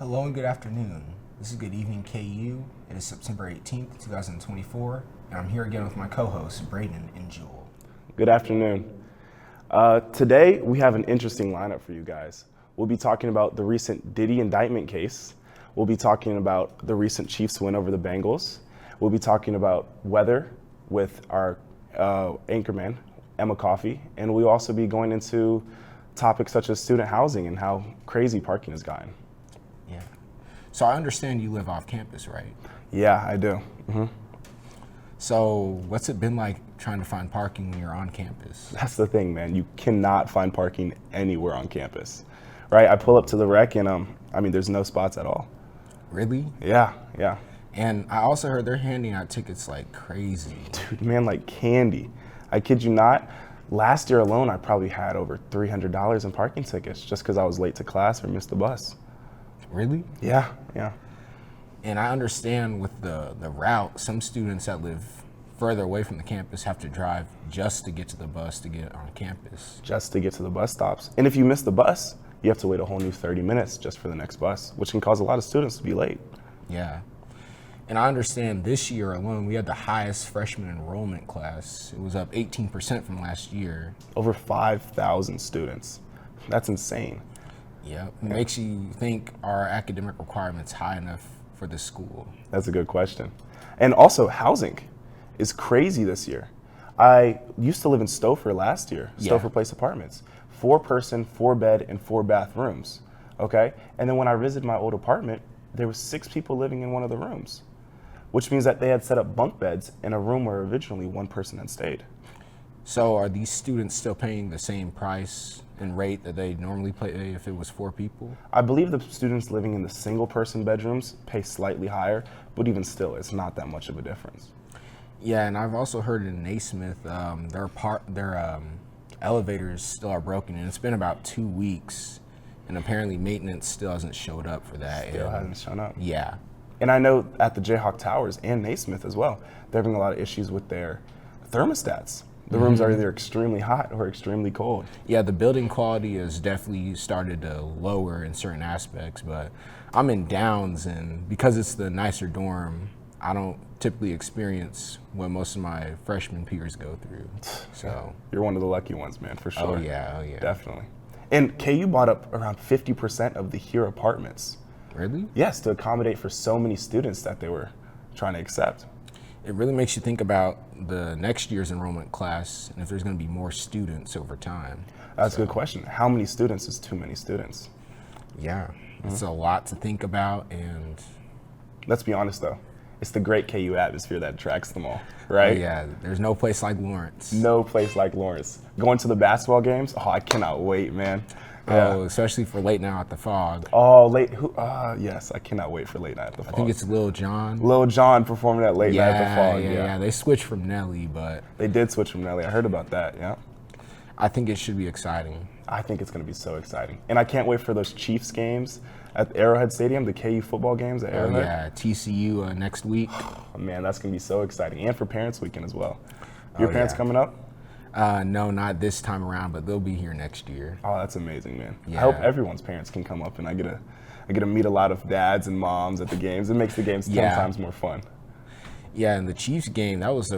Hello and good afternoon. This is Good Evening KU. It is September 18th, 2024, and I'm here again with my co-hosts, Braden and Jewel. Good afternoon. Today, we have an interesting lineup for you guys. We'll be talking about the recent Diddy indictment case. We'll be talking about the recent Chiefs win over the Bengals. We'll be talking about weather with our anchorman, Emma Coffey, and we'll also be going into topics such as student housing and how crazy parking has gotten. Yeah. So I understand you live off campus, right? Yeah, I do. Mm-hmm. So what's it been like trying to find parking when you're on campus? That's the thing, man. You cannot find parking anywhere on campus, right? I pull up to the rec and there's no spots at all. Really? Yeah. And I also heard they're handing out tickets like crazy. Dude, man, like candy. I kid you not. Last year alone, I probably had over $300 in parking tickets just because I was late to class or missed the bus. Really? Yeah. And I understand with the route, some students that live further away from the campus have to drive just to get to the bus to get on campus. Just to get to the bus stops. And if you miss the bus, you have to wait a whole new 30 minutes just for the next bus, which can cause a lot of students to be late. Yeah. And I understand this year alone, we had the highest freshman enrollment class. It was up 18% from last year. Over 5,000 students. That's insane. Yeah. It makes you think, are academic requirements high enough for this school? That's a good question. And also, housing is crazy this year. I used to live in Stouffer last year, Stouffer Place Apartments. 4-person, 4-bed, and 4 bathrooms, okay? And then when I visited my old apartment, there was 6 people living in one of the rooms, which means that they had set up bunk beds in a room where originally 1 person had stayed. So are these students still paying the same price and rate that they normally pay if it was 4 people? I believe the students living in the single-person bedrooms pay slightly higher, but even still, it's not that much of a difference. Yeah, and I've also heard in Naismith, their elevators still are broken, and it's been about 2 weeks, and apparently maintenance still hasn't showed up for that. Still hasn't shown up. Yeah. And I know at the Jayhawk Towers and Naismith as well, they're having a lot of issues with their thermostats. The rooms are either extremely hot or extremely cold. Yeah, the building quality has definitely started to lower in certain aspects, but I'm in Downs, and because it's the nicer dorm, I don't typically experience what most of my freshman peers go through. So You're one of the lucky ones, man, for sure. Oh yeah. Definitely. And KU bought up around 50% of the here apartments. Really? Yes, to accommodate for so many students that they were trying to accept. It really makes you think about the next year's enrollment class and if there's going to be more students over time. That's a good question. How many students is too many students? Yeah, it's a lot to think about, and Let's be honest though, it's the great KU atmosphere that attracts them all, right? yeah, there's no place like Lawrence. No place like Lawrence. Going to the basketball games, I cannot wait, man. Oh, especially for late now at the Fog. Oh, yes, I cannot wait for late night at the Fog. I think it's Lil Jon. Lil Jon performing at late night at the Fog. Yeah. They switched from Nelly, but They did switch from Nelly. I heard about that, yeah. I think it should be exciting. I think it's going to be so exciting. And I can't wait for those Chiefs games at Arrowhead Stadium, the KU football games at Oh Arrowhead. yeah, TCU next week. Oh, man, that's going to be so exciting. And for Parents Weekend as well. Your Oh, parents yeah. coming up? No, not this time around, but they'll be here next year. Oh, that's amazing, man. Yeah. I hope everyone's parents can come up and I get to meet a lot of dads and moms at the games. It makes the games 10 times more fun. Yeah, and the Chiefs game, that was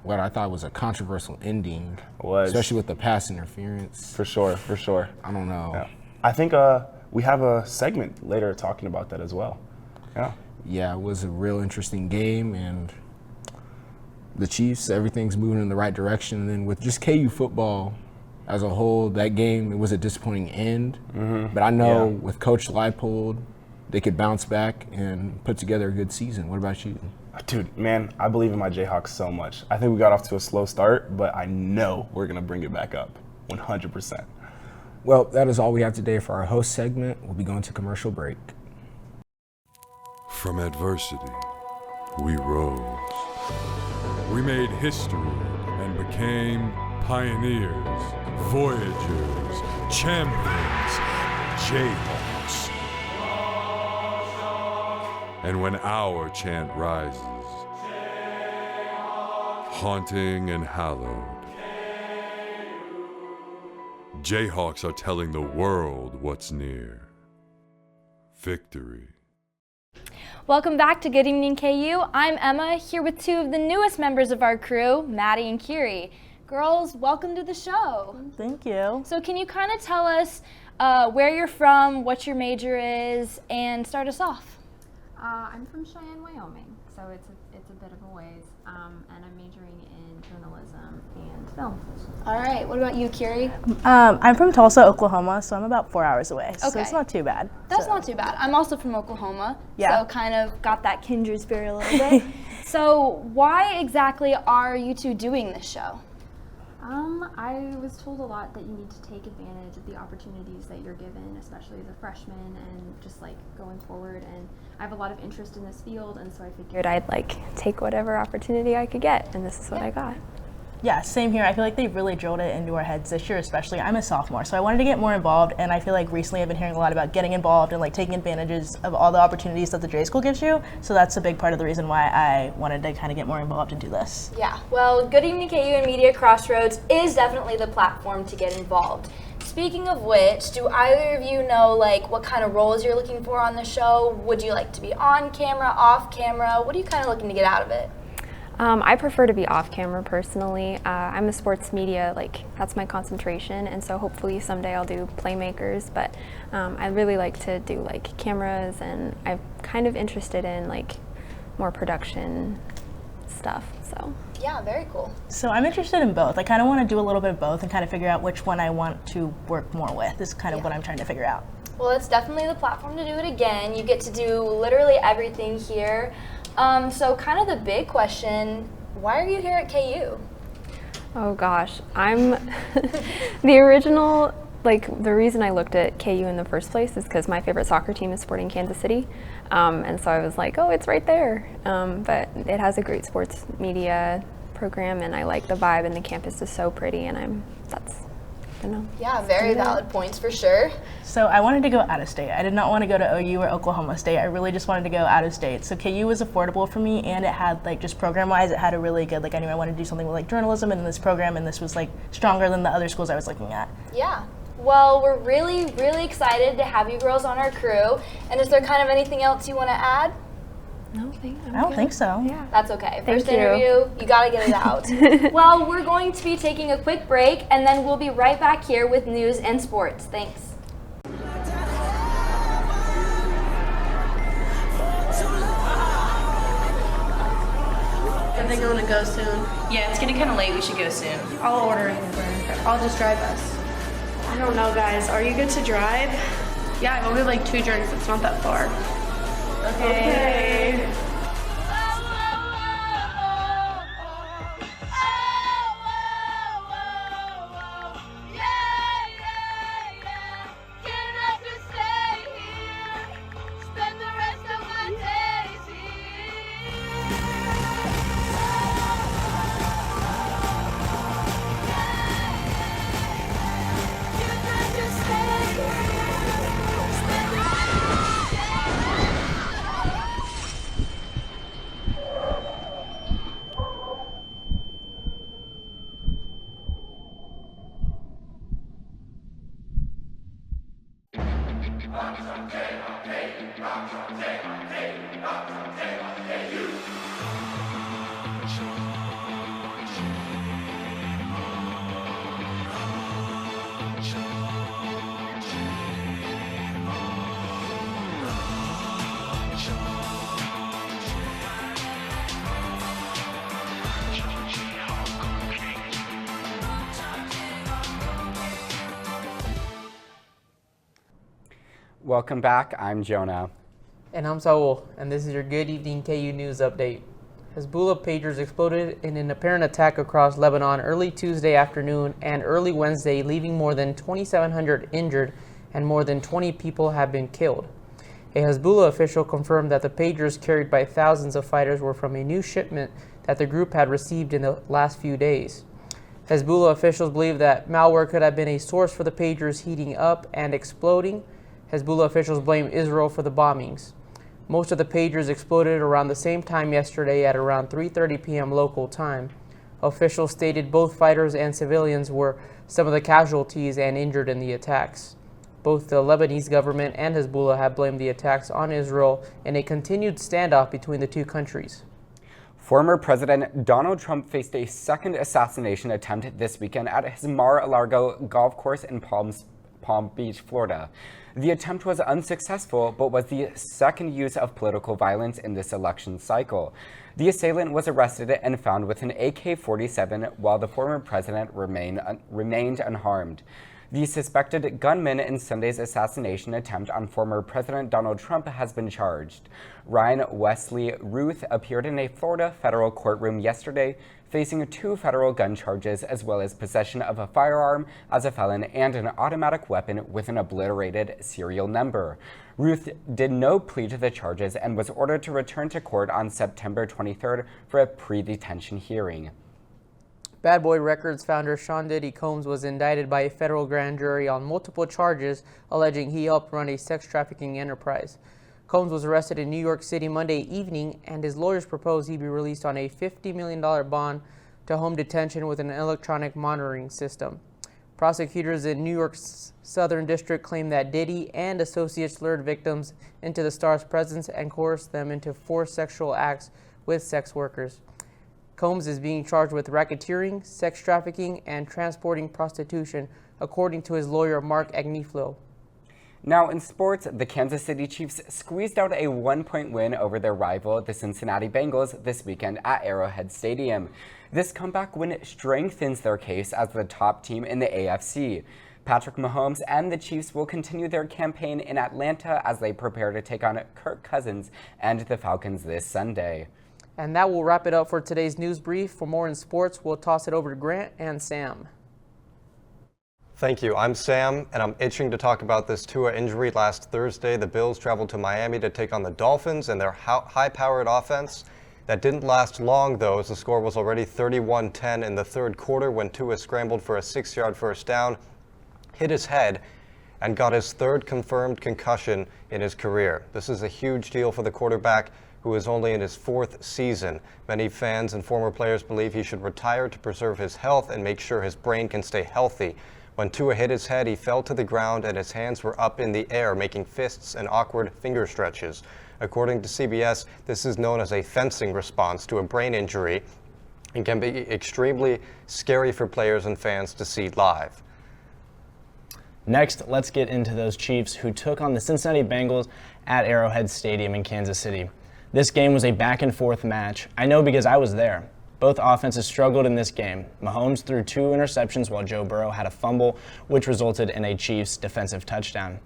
what I thought was a controversial ending. It was. Especially with the pass interference. For sure. I don't know. Yeah. I think we have a segment later talking about that as well. Yeah. Yeah, it was a real interesting game, and the Chiefs, everything's moving in the right direction. And then with just KU football as a whole, that game, it was a disappointing end. But I know with Coach Leipold, they could bounce back and put together a good season. What about you? Dude, man, I believe in my Jayhawks so much. I think we got off to a slow start, but I know we're going to bring it back up 100%. Well, that is all we have today for our host segment. We'll be going to commercial break. From adversity, we rose. We made history and became pioneers, voyagers, champions, Jayhawks. And when our chant rises, haunting and hallowed, Jayhawks are telling the world what's near. victory. Welcome back to Good Evening KU. I'm Emma, here with two of the newest members of our crew, Maddie and Kiri. Girls, welcome to the show. Thank you. So can you kind of tell us where you're from, what your major is, and start us off? I'm from Cheyenne, Wyoming, so it's a bit of a ways, and I'm majoring in journalism and film. All right, what about you, Kiri? I'm from Tulsa, Oklahoma, so I'm about 4 hours away. So Okay. it's not too bad. That's not too bad. I'm also from Oklahoma, Yeah. so kind of got that kindred spirit a little bit. So why exactly are you two doing this show? I was told a lot that you need to take advantage of the opportunities that you're given, especially as a freshman and just like going forward. And I have a lot of interest in this field, and so I figured I'd like take whatever opportunity I could get, and this is what I got. Yeah, same here. I feel like they really drilled it into our heads this year, especially. I'm a sophomore, so I wanted to get more involved, and I feel like recently I've been hearing a lot about getting involved and like taking advantages of all the opportunities that the J School gives you. So that's a big part of the reason why I wanted to kind of get more involved and do this. Yeah, well, Good Evening KU and Media Crossroads is definitely the platform to get involved. Speaking of which, do either of you know like what kind of roles you're looking for on the show? Would you like to be on camera, off camera? What are you kind of looking to get out of it? I prefer to be off camera personally. I'm a sports media, that's my concentration, and so hopefully someday I'll do playmakers, but I'd really like to do cameras, and I'm kind of interested in more production stuff, so. Yeah, very cool. So I'm interested in both. I kind of want to do a little bit of both and kind of figure out which one I want to work more with. This is kind of what I'm trying to figure out. Well, it's definitely the platform to do it again. You get to do literally everything here. So kind of the big question, why are you here at KU? Oh gosh, I'm the original, the reason I looked at KU in the first place is because my favorite soccer team is Sporting Kansas City. And so I was like, oh, it's right there. But it has a great sports media program, and I like the vibe, and the campus is so pretty, and Yeah, very valid points for sure. So I wanted to go out of state. I did not want to go to OU or Oklahoma State. I really just wanted to go out of state. So KU was affordable for me, and it had just program-wise, it had a really good, I knew I wanted to do something with journalism in this program, and this was stronger than the other schools I was looking at. Yeah. Well, we're really, really excited to have you girls on our crew. And is there kind of anything else you want to add? No, I don't think so. Yeah. That's okay. First Thank you. interview, you gotta get it out. Well, we're going to be taking a quick break, and then we'll be right back here with news and sports. Thanks. I think I'm gonna go soon. Yeah, it's getting kind of late. We should go soon. I'll order an Uber. I'll just drive us. I don't know, guys. Are you good to drive? Yeah, I've only 2 drinks. It's not that far. Okay. Welcome back, I'm Jonah. And I'm Saul, and this is your Good Evening KU News Update. Hezbollah pagers exploded in an apparent attack across Lebanon early Tuesday afternoon and early Wednesday, leaving more than 2,700 injured and more than 20 people have been killed. A Hezbollah official confirmed that the pagers carried by thousands of fighters were from a new shipment that the group had received in the last few days. Hezbollah officials believe that malware could have been a source for the pagers heating up and exploding. Hezbollah officials blame Israel for the bombings. Most of the pagers exploded around the same time yesterday at around 3:30 p.m. local time. Officials stated both fighters and civilians were some of the casualties and injured in the attacks. Both the Lebanese government and Hezbollah have blamed the attacks on Israel in a continued standoff between the two countries. Former President Donald Trump faced a second assassination attempt this weekend at his Mar-a-Lago golf course in Palm Beach, Florida. The attempt was unsuccessful, but was the second use of political violence in this election cycle. The assailant was arrested and found with an AK-47 while the former president remained unharmed. The suspected gunman in Sunday's assassination attempt on former President Donald Trump has been charged. Ryan Wesley Ruth appeared in a Florida federal courtroom yesterday, facing 2 federal gun charges as well as possession of a firearm as a felon and an automatic weapon with an obliterated serial number. Ruth did no plea to the charges and was ordered to return to court on September 23rd for a pre-detention hearing. Bad Boy Records founder Sean Diddy Combs was indicted by a federal grand jury on multiple charges alleging he helped run a sex trafficking enterprise. Combs was arrested in New York City Monday evening, and his lawyers proposed he be released on a $50 million bond to home detention with an electronic monitoring system. Prosecutors in New York's Southern District claim that Diddy and associates lured victims into the star's presence and coerced them into forced sexual acts with sex workers. Combs is being charged with racketeering, sex trafficking, and transporting prostitution, according to his lawyer Mark Agnifilo. Now in sports, the Kansas City Chiefs squeezed out a 1-point win over their rival, the Cincinnati Bengals, this weekend at Arrowhead Stadium. This comeback win strengthens their case as the top team in the AFC. Patrick Mahomes and the Chiefs will continue their campaign in Atlanta as they prepare to take on Kirk Cousins and the Falcons this Sunday. And that will wrap it up for today's news brief. For more in sports, we'll toss it over to Grant and Sam. Thank you. I'm Sam, and I'm itching to talk about this Tua injury. Last Thursday, the Bills traveled to Miami to take on the Dolphins and their high-powered offense. That didn't last long, though, as the score was already 31-10 in the third quarter when Tua scrambled for a 6-yard first down, hit his head, and got his third confirmed concussion in his career. This is a huge deal for the quarterback, who is only in his 4th season. Many fans and former players believe he should retire to preserve his health and make sure his brain can stay healthy. When Tua hit his head, he fell to the ground and his hands were up in the air, making fists and awkward finger stretches. According to CBS, this is known as a fencing response to a brain injury and can be extremely scary for players and fans to see live. Next, let's get into those Chiefs who took on the Cincinnati Bengals at Arrowhead Stadium in Kansas City. This game was a back-and-forth match. I know because I was there. Both offenses struggled in this game. Mahomes threw 2 interceptions while Joe Burrow had a fumble, which resulted in a Chiefs defensive touchdown.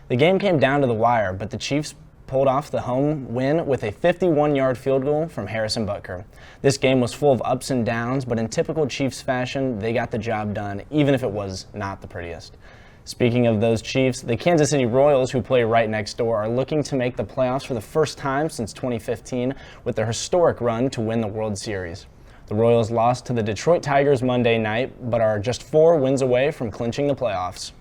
The game came down to the wire, but the Chiefs pulled off the home win with a 51-yard field goal from Harrison Butker. This game was full of ups and downs, but in typical Chiefs fashion, they got the job done, even if it was not the prettiest. Speaking of those Chiefs, the Kansas City Royals, who play right next door, are looking to make the playoffs for the first time since 2015 with their historic run to win the World Series. The Royals lost to the Detroit Tigers Monday night, but are just 4 wins away from clinching the playoffs.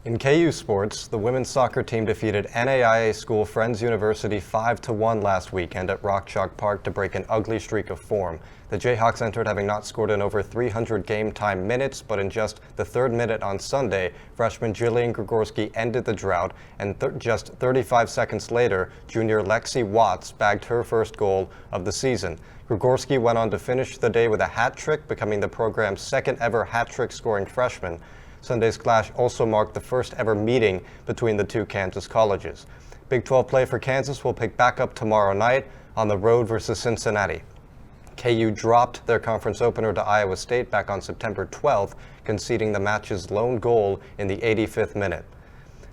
In KU sports, the women's soccer team defeated NAIA school Friends University 5-1 last weekend at Rock Chalk Park to break an ugly streak of form. The Jayhawks entered having not scored in over 300 game time minutes, but in just the 3rd minute on Sunday, freshman Jillian Grigorski ended the drought, and just 35 seconds later, junior Lexi Watts bagged her first goal of the season. Grigorski went on to finish the day with a hat trick, becoming the program's 2nd ever hat trick scoring freshman. Sunday's clash also marked the first ever meeting between the 2 Kansas colleges. Big 12 play for Kansas will pick back up tomorrow night on the road versus Cincinnati. KU dropped their conference opener to Iowa State back on September 12th, conceding the match's lone goal in the 85th minute.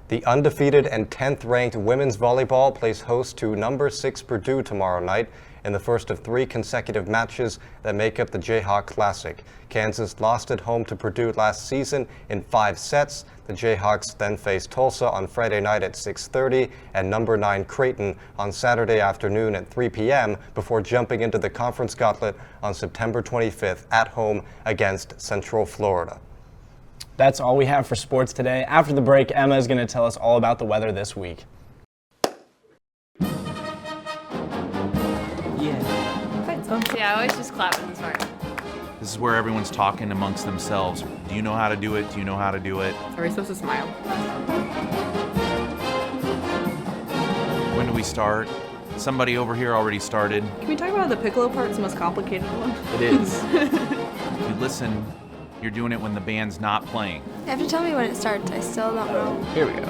The undefeated and 10th ranked women's volleyball plays host to number 6 Purdue tomorrow night in the first of 3 consecutive matches that make up the Jayhawk Classic. Kansas lost at home to Purdue last season in 5 sets. The Jayhawks then face Tulsa on Friday night at 6:30 and number 9 Creighton on Saturday afternoon at 3 p.m. before jumping into the conference gauntlet on September 25th at home against Central Florida. That's all we have for sports today. After the break, Emma is going to tell us all about the weather this week. Yeah, I always just clap at this part. This is where everyone's talking amongst themselves. Do you know how to do it? Do you know how to do it? Are we supposed to smile? When do we start? Somebody over here already started. Can we talk about the piccolo part's the most complicated one? It is. If you listen, you're doing it when the band's not playing. You have to tell me when it starts. I still don't know. Here we go.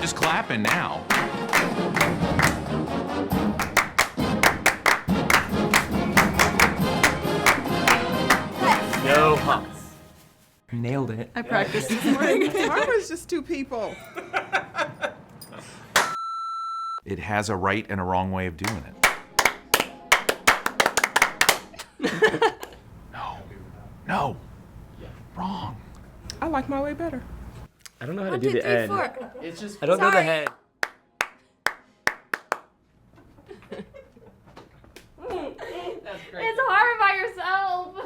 Just clapping now. No humps. Nailed it. I practiced this morning. Mine was just two people. It has a right and a wrong way of doing it. No. Wrong. I like my way better. I don't know how to 1, do 2, the 3, end. 4. It's just I don't know the Sorry. head. It's hard by yourself.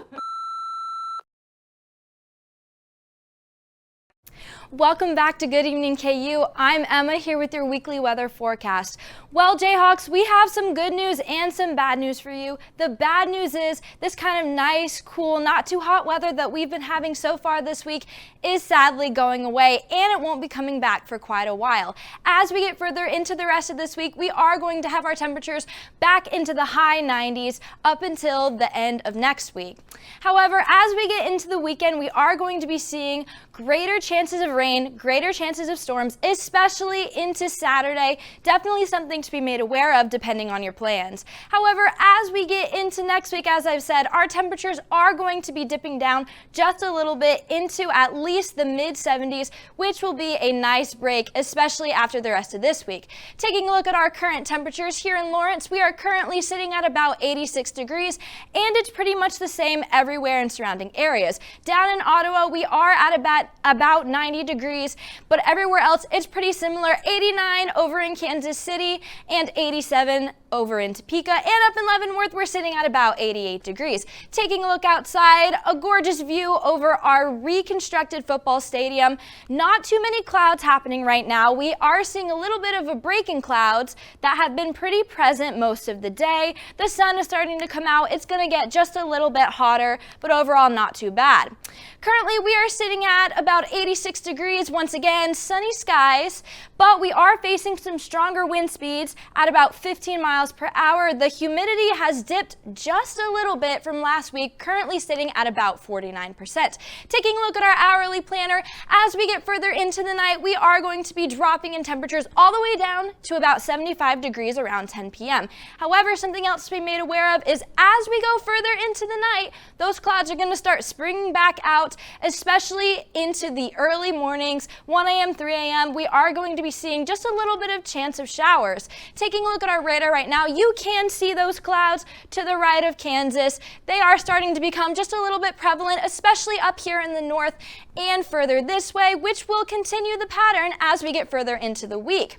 Welcome back to Good Evening KU. I'm Emma here with your weekly weather forecast. Well, Jayhawks, we have some good news and some bad news for you. The bad news is this kind of nice, cool, not too hot weather that we've been having so far this week is sadly going away, and it won't be coming back for quite a while. As we get further into the rest of this week, we are going to have our temperatures back into the high 90s up until the end of next week. However, as we get into the weekend, we are going to be seeing greater chances of rain, greater chances of storms, especially into Saturday. Definitely something to be made aware of depending on your plans. However, as we get into next week, as I've said, our temperatures are going to be dipping down just a little bit into at least the mid 70s, which will be a nice break, especially after the rest of this week. Taking a look at our current temperatures here in Lawrence, we are currently sitting at about 86 degrees, and it's pretty much the same everywhere in surrounding areas. Down in Ottawa, we are at about 90 degrees, but everywhere else it's pretty similar. 89 over in Kansas City and 87 over in Topeka, and up in Leavenworth we're sitting at about 88 degrees. Taking a look outside, a gorgeous view over our reconstructed football stadium. Not too many clouds happening right now. We are seeing a little bit of a break in clouds that have been pretty present most of the day. The sun is starting to come out. It's going to get just a little bit hotter, but overall not too bad. Currently we are sitting at about 86 degrees. Once again, sunny skies, but we are facing some stronger wind speeds at about 15 miles per hour. The humidity has dipped just a little bit from last week, currently sitting at about 49%. Taking a look at our hourly planner, as we get further into the night, we are going to be dropping in temperatures all the way down to about 75 degrees around 10 p.m. However, something else to be made aware of is as we go further into the night, those clouds are going to start springing back out, especially into the early mornings, 1 a.m., 3 a.m. We are going to be seeing just a little bit of chance of showers. Taking a look at our radar right now, you can see those clouds to the right of Kansas. They are starting to become just a little bit prevalent, especially up here in the north and further this way, which will continue the pattern as we get further into the week.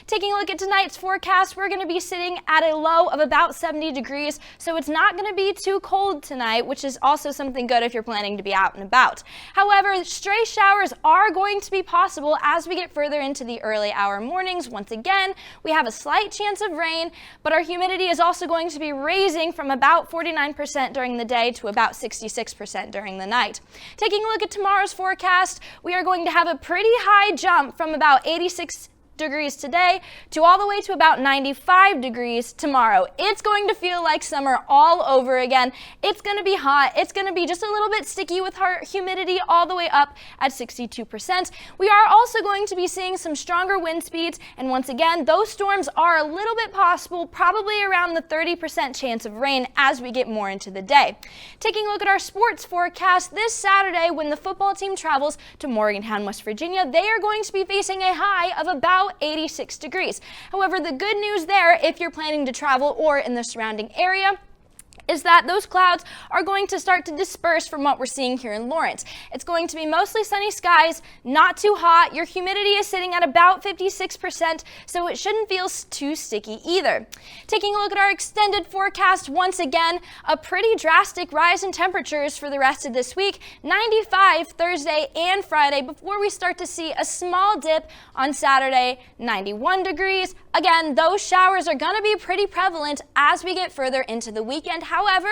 Taking a look at tonight's forecast, we're going to be sitting at a low of about 70 degrees, so it's not going to be too cold tonight, which is also something good if you're planning to be out and about. However, stray showers are going to be possible as we get further into the early hour mornings. Once again, we have a slight chance of rain, but our humidity is also going to be raising from about 49% during the day to about 66% during the night. Taking a look at tomorrow's forecast, we are going to have a pretty high jump from about 86 degrees today to all the way to about 95 degrees tomorrow. It's going to feel like summer all over again. It's going to be hot. It's going to be just a little bit sticky with our humidity all the way up at 62%. We are also going to be seeing some stronger wind speeds, and once again, those storms are a little bit possible, probably around the 30% chance of rain as we get more into the day. Taking a look at our sports forecast, this Saturday when the football team travels to Morgantown, West Virginia, they are going to be facing a high of about 86 degrees. However, the good news there, if you're planning to travel or in the surrounding area, is that those clouds are going to start to disperse from what we're seeing here in Lawrence. It's going to be mostly sunny skies, not too hot. Your humidity is sitting at about 56%, so it shouldn't feel too sticky either. Taking a look at our extended forecast once again, a pretty drastic rise in temperatures for the rest of this week. 95 Thursday and Friday before we start to see a small dip on Saturday, 91 degrees. Again, those showers are going to be pretty prevalent as we get further into the weekend. However,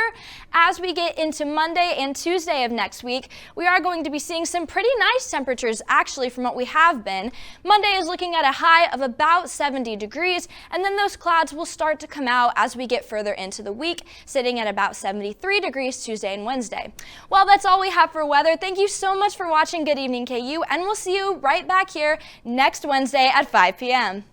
as we get into Monday and Tuesday of next week, we are going to be seeing some pretty nice temperatures actually from what we have been. Monday is looking at a high of about 70 degrees, and then those clouds will start to come out as we get further into the week, sitting at about 73 degrees Tuesday and Wednesday. Well, that's all we have for weather. Thank you so much for watching Good Evening KU, and we'll see you right back here next Wednesday at 5 p.m.